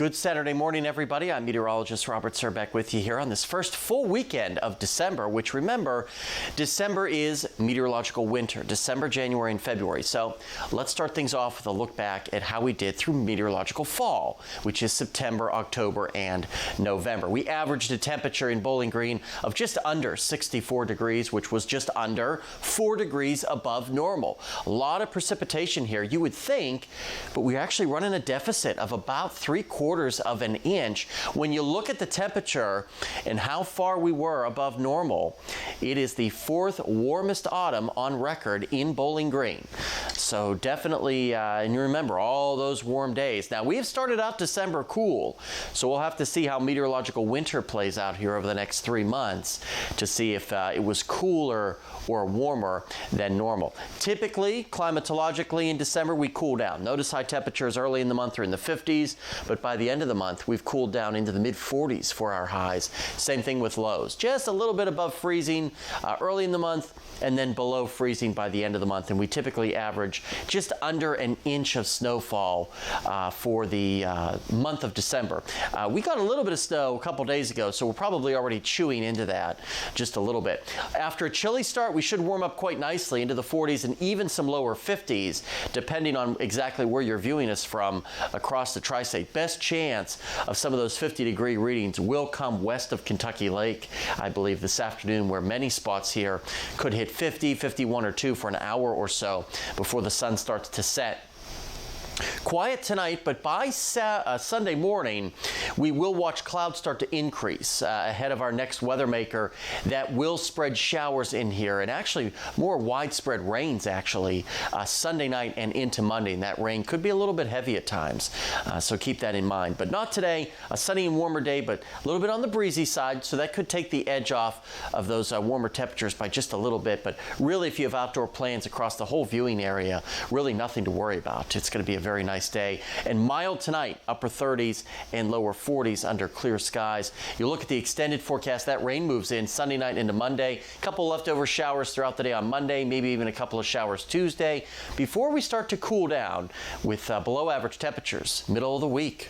Good Saturday morning, everybody. I'm meteorologist Robert Suhr back with you here on this first full weekend of December, which, remember, December is meteorological winter, December, January, and February. So let's start things off with a look back at how we did through meteorological fall, which is September, October, and November. We averaged a temperature in Bowling Green of just under 64 degrees, which was just under 4 degrees above normal. A lot of precipitation here, you would think, but we're actually running a deficit of about 3/4 of an inch. When you look at the temperature and how far we were above normal, it is the 4th warmest autumn on record in Bowling Green. So definitely, and you remember all those warm days. Now, we have started out December cool, so we'll have to see how meteorological winter plays out here over the next 3 months to see if it was cooler or warmer than normal. Typically, climatologically in December, we cool down. Notice high temperatures early in the month are in the 50s, but by the end of the month, we've cooled down into the mid-40s for our highs. Same thing with lows. Just a little bit above freezing early in the month, and then below freezing by the end of the month. And we typically average just under an inch of snowfall for the month of December. We got a little bit of snow a couple days ago, so we're probably already chewing into that just a little bit. After a chilly start, we should warm up quite nicely into the 40s and even some lower 50s, depending on exactly where you're viewing us from across the tri-state. Best chance of some of those 50-degree readings will come west of Kentucky Lake, I believe, this afternoon, where many spots here could hit 50, 51 or 2 for an hour or so before the sun starts to set. Quiet tonight, but by Sunday morning, we will watch clouds start to increase ahead of our next weather maker that will spread showers in here and actually more widespread rains actually Sunday night and into Monday. And that rain could be a little bit heavy at times, so keep that in mind. But not today. A sunny and warmer day, but a little bit on the breezy side, so that could take the edge off of those warmer temperatures by just a little bit. But really, if you have outdoor plans across the whole viewing area, really nothing to worry about. It's going to be a very nice day, and mild tonight, upper 30s and lower 40s under clear skies. You look at the extended forecast, that rain moves in Sunday night into Monday. A couple leftover showers throughout the day on Monday, maybe even a couple of showers Tuesday, before we start to cool down with below average temperatures middle of the week.